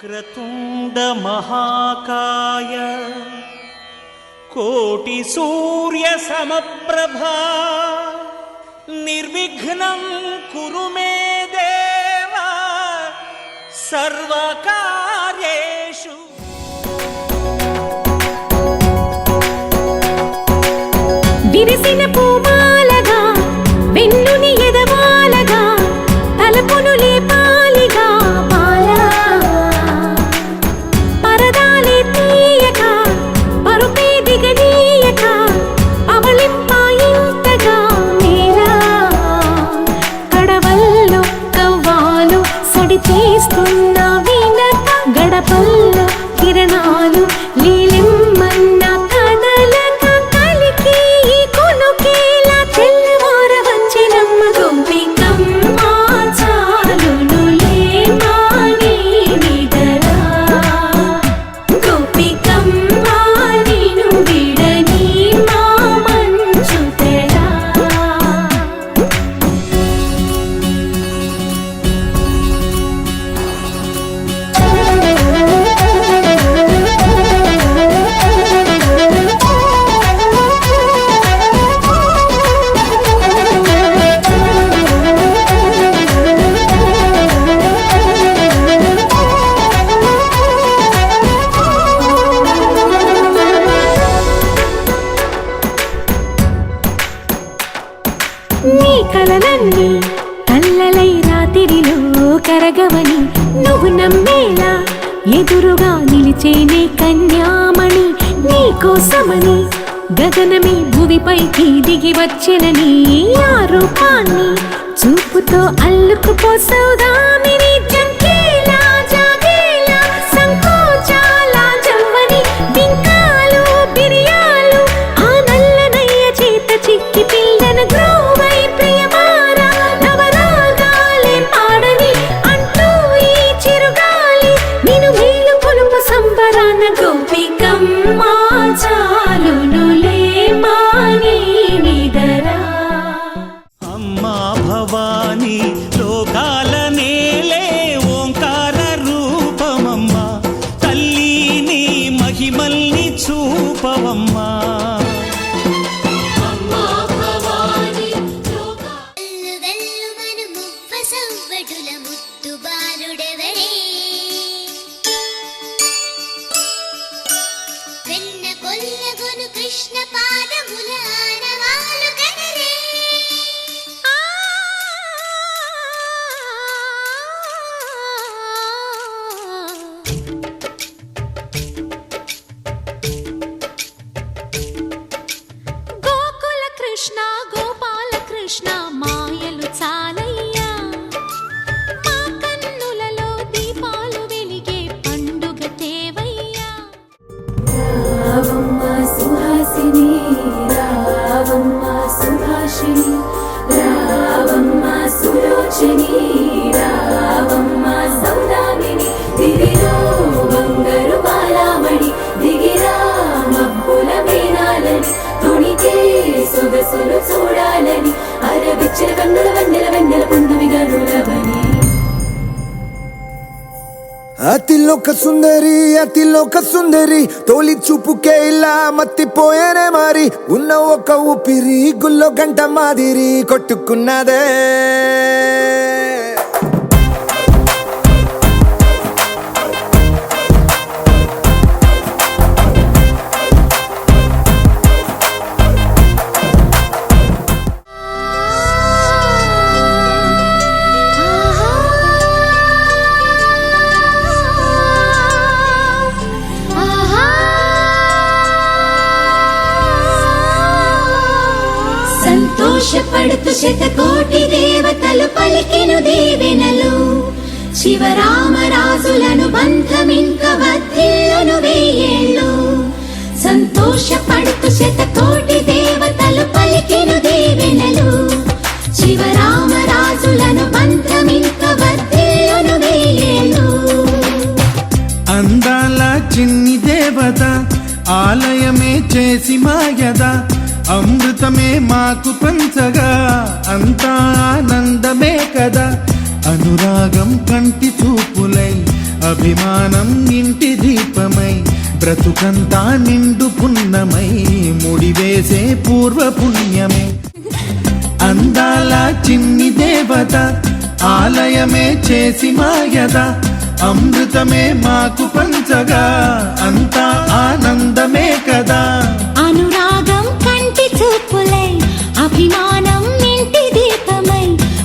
వక్రతుండ మహాకాయ కోటి సూర్య సమప్రభా నిర్విఘ్నం కురు మే దేవ సర్వకార్యేషు. విరిసిన పూమాలగా వెన్నుని ఎదవాలగా తలపును లేపాలిగా బాలా పరదాలే తీయక పరుపే దిగనీయక అవలింపాయింతగా మేరా కడవల్లో కవ్వాలు సడి చేస్తున్న వీణత గడపల్లో కిరణాలు లీలిమ్మన్న కదలక కలికి ఈ కొనుకేలా తెల్లవార వచ్చినమ్మ గోపికమ్మ చాలునులే మాని నిదరా గోపికమ్మ నిను విడని మా మంచు తెరా. నీ కలలన్నీ కల్లలై రాత్రిలో కరగవని నువ్వు నమ్మేలా ఎదురుగా నిలిచేనే కన్యామణి. నీ కోసమని గగనమే భువిపైకి దిగి వచ్చెనని ఆ రూపాన్ని చూపుతో అల్లుకుపోసౌదామిని. జంకేలా జాగేలా సంకోచాల జవ్వని బింకాలు బిరియాలు ఆ నల్లనయ్య చేత చిక్కి పిల్లన గ్రోవై ప్రియమారా నవరాగాలే పాడని అంటూ ఈ చిరుగాలి నిను మేలు కొలుపు సంబరాన గోపికమ్మ చాలునులే మాని నిదరా. అమ్మా భవానీ లోకాల నేలే ఓంకార రూపమమ్మా తల్లి నీ మహిమల్ని చూపవమ్మా. వెల్లువెల్లుమను మువ్వ సవ్వడుల ముద్దు బాలుడెవరే వెన్న కొల్లగొను కృష్ణ పాదముల ఆనవాలు కనరే. గోకుల కృష్ణ గోపాల కృష్ణ మాయలు చాలయ్యా మా కన్నులలో దీపాలు వెలిగే పండుగ తేవయ్యా. రావమ్మ సుహాసిని రావమ్మ సుభాషిణి రావమ్మ సులోచని రావమ్మ సౌదామిని దివిలో బంగారు బాలామణి దిగిరా మబ్బుల వీణాలని తొణికే సొగసులు చూడాలని అరవిచ్చిన కన్నుల వెన్నెల వెన్నెల పుందువిగా నులవని. అతిలోక సుందరి తోలి చూపుకే ఇలా మత్తిపోయేనే మారి ఉన్న ఒక ఊపిరి గుల్లో గంట మాదిరి కొట్టుకున్నదే. సంతోషపడుతు శతకోటి దేవతలు పలికెను దీవెనలు శివరామరాజులను బంధమింక వర్ధిల్లును వెయ్యేళ్ళు. సంతోషపడుతు శతకోటి దేవతలు పలికెను దీవెనలు శివరామరాజులను బంధమింక వర్ధిల్లును వెయ్యేళ్ళు. అందాల చిన్ని దేవత ఆలయమే చేసి మాయద అమృతమే మాకు పంచగా అంతా ఆనందమే కదా. అనురాగం కంటి చూపులై అభిమానం ఇంటి దీపమై బ్రతుకంతా నిండు పున్నమై ముడివేసే పూర్వ పుణ్యమే అందాల చిన్ని దేవత ఆలయమే చేసి మాయద అమృతమే మాకు పంచగా అంతా ఆనందమే కదా అనురాగం కంటి చూపులై అభిమానం ఇంటి దీపమై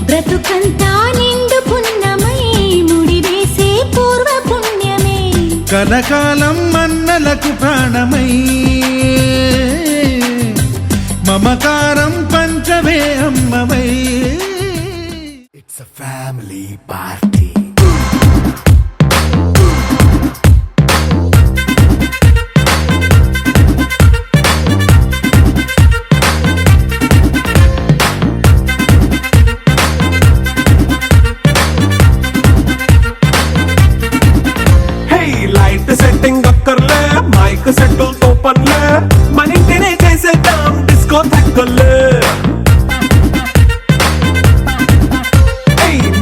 బ్రతుకంతా నిండు పున్నమై ముడివేసే పూర్వ పుణ్యమే కలకాలం మన్నలకు ప్రాణమై మమకారం పంచవే అమ్మవై It's a family party. Light setting అక్కర్లే మైక్ సెట్టు తో పనిలే మన ఇంటినే చేసేద్దాం డిస్కో తక్కర్లే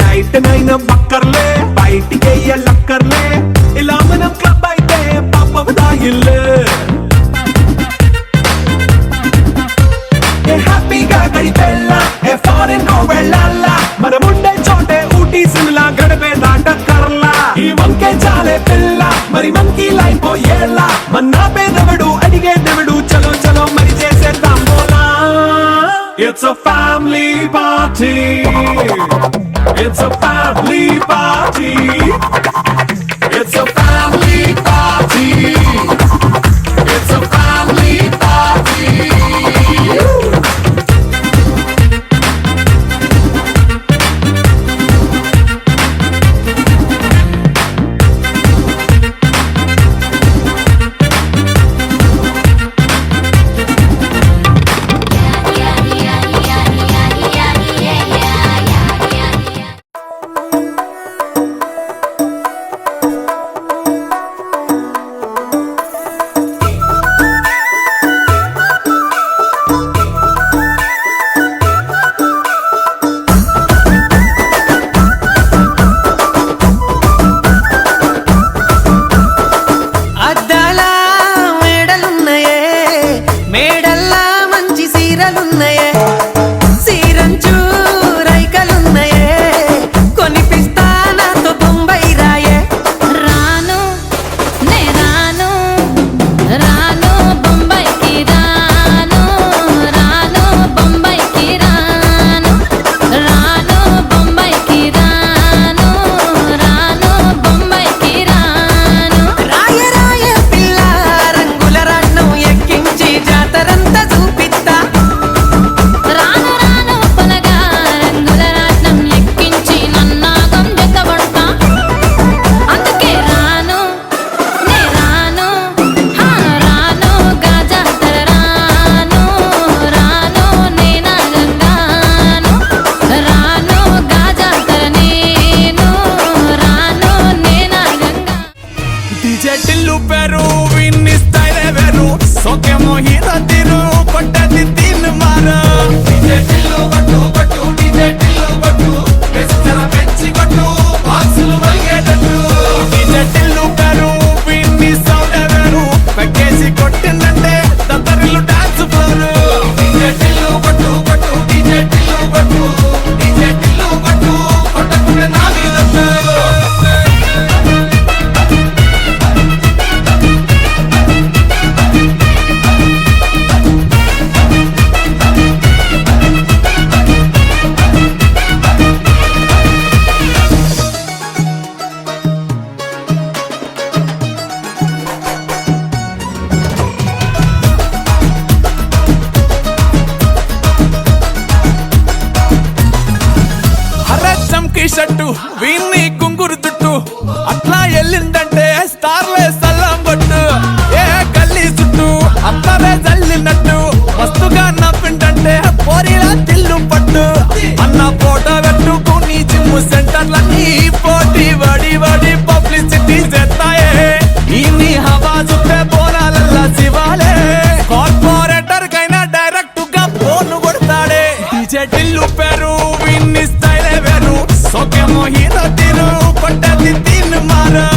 నైట్ నైన్ బక్కర్లే బయటికి వెయ్యలక్కర్లే ఇలా మనం క్లబ్ అయితే పాప దాయిల్లే హ్యాపీగా గడిపెళ్ళా ఏ ఫారెన్ నో వెళ్ళాలా మనం ఉండే చోటే ఊటీ సిమ్లా గడిపే దాటక్కర్లా ఈ వంకే చాలే పిల్ల మరి మంకీ లైఫ్ ఏళ్ళ మన్నా పేదవడు అడిగేదెవడు చలో చలో మరి చేసేద్దాం బోలా it's a family party it's a family party it's a family party it's a family party అద్దాల మేడలున్నాయే మేడల్లా మంచి సీరలున్నాయే సీరంచు రైకలున్నాయే కొనిపిస్తా నాతో బొంబాయి రాయే రాను నే రాను రాను బొంబాయికి రాను రాను బొంబాయికి రాను రాను బొంబాయికి రాను రాను బొంబాయికి రాను రాయ రాయ పిల్ల రంగుల రాట్నం ఎక్కించి జాతరంతా చూపిస్తా రాను రాను పొలగా రంగుల రాట్నం ఎక్కించి నన్నాగం జతబడతా అందుకే రాను నే రాను హా రాను గాజాతర రాను రాను నే నాగంగాను రాను గాజాతర నేను రాను నే నాగంగా DJ టిల్లు పేరు విన్ని స్టైల్ వేరు సోకే మోహిత తీరు కొట్టది తిన్ మార DJ టిల్లు కొట్టు కొట్టు DJ టిల్లు కొట్టు వెచ్చర పెంచి కొట్టు బాక్సులు మలిగేటట్టు DJ టిల్లు పేరు విన్ని సౌండ్ వేరు పెక్కేసి కొట్టిందంటే దత్తరిల్లు డాన్స్ ఫ్లోర్ DJ టిల్లు కొట్టు కొట్టు DJ టిల్లు కొట్టు DJ టిల్లు కొట్టు కొట్టకుండా నా మీద చంకి షట్టు వీన్ని కుంగురు తుట్టు అట్లా ఎల్లిందంటే స్టార్లే సల్లం కొట్టు ఏ గల్లీ చుట్టూ అత్తరే జల్లినట్టు మస్తుగా నవ్విందంటే పోరిలా తిల్లు పట్టు అన్న ఫోటో పెట్టుకుని జిమ్ సెంటర్లన్నీ పోటీ వడి వడి పబ్లిసిటీ చేస్తాయే ఇన్ని హవా చూస్తే బోనాలల్లా శివాలే కార్పొరేటర్ కైనా డైరెక్ట్ గా ఫోన్ కొడతాడే DJ టిల్లు పేరు విన్ని స్టైల్ వేరు సోకే మోహిత తీరు కొట్టది తిన్ మారా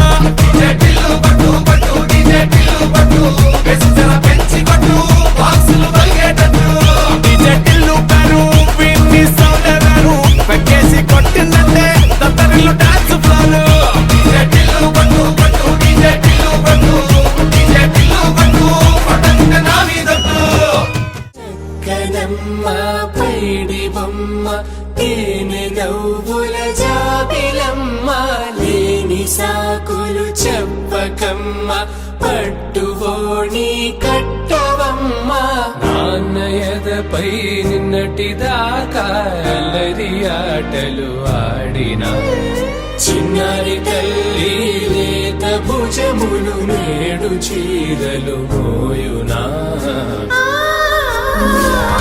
కబురులు చెప్పకమ్మ పట్టువోణి కట్టవమ్మ నాన్నయదపై నిన్నటిదాకా అల్లరి ఆటలు ఆడినా చిన్నారి తల్లి లేత భుజములు నేడు చీరలు మోయునా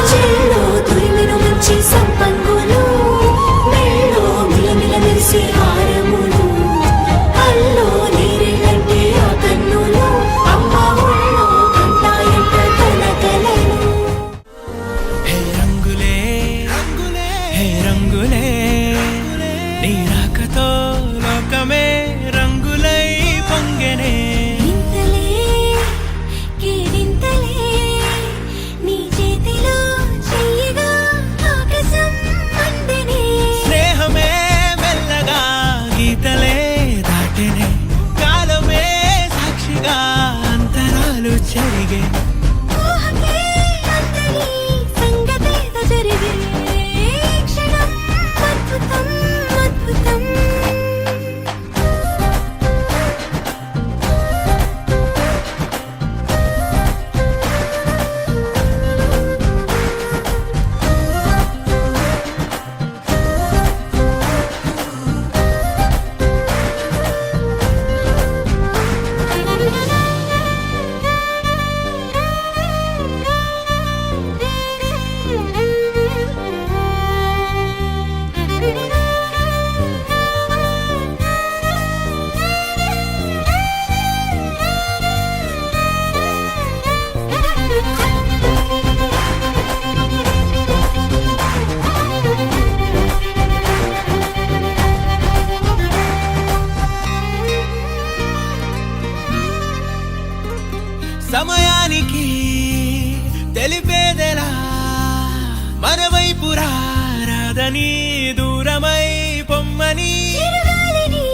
చెల్లో తురిమిను మంచి సంపంగులు మెళ్ళో మిలమిల మెరిసే హారములు అల్లో నీరెళ్ళంటే ఆ కన్నులు అమ్మ ఒళ్ళో కంటాయంట తన కలలు హే రంగులే రంగులే హే రంగులే నీ రాకతో లోకమే రంగులై పొంగెనే ఇంతలే కేరింతలే నీ చేతిలో చెయ్యగా ఆకాశం మండెనే స్నేహమే మెల్లగా గీతలే దాటెనే కాలమే సాక్షిగా అంతరాలు చెరిగే ఊహకే అంతని సంగతేదో జరిగే క్షణం అద్భుతం అద్భుతం సమయానికి తెలిపేదెలా మన వైపు రాదని దూరమై పొమ్మని చిరుగాలిని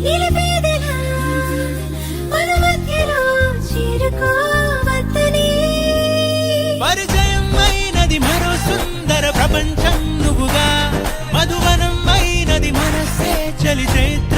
నిలిపేదెలా మన మధ్యలో చేరుకోవద్దని పరిచయం అయినది మరో సుందర ప్రపంచం నువ్వుగా మధువనం అయినది మనసే చలి చైత్ర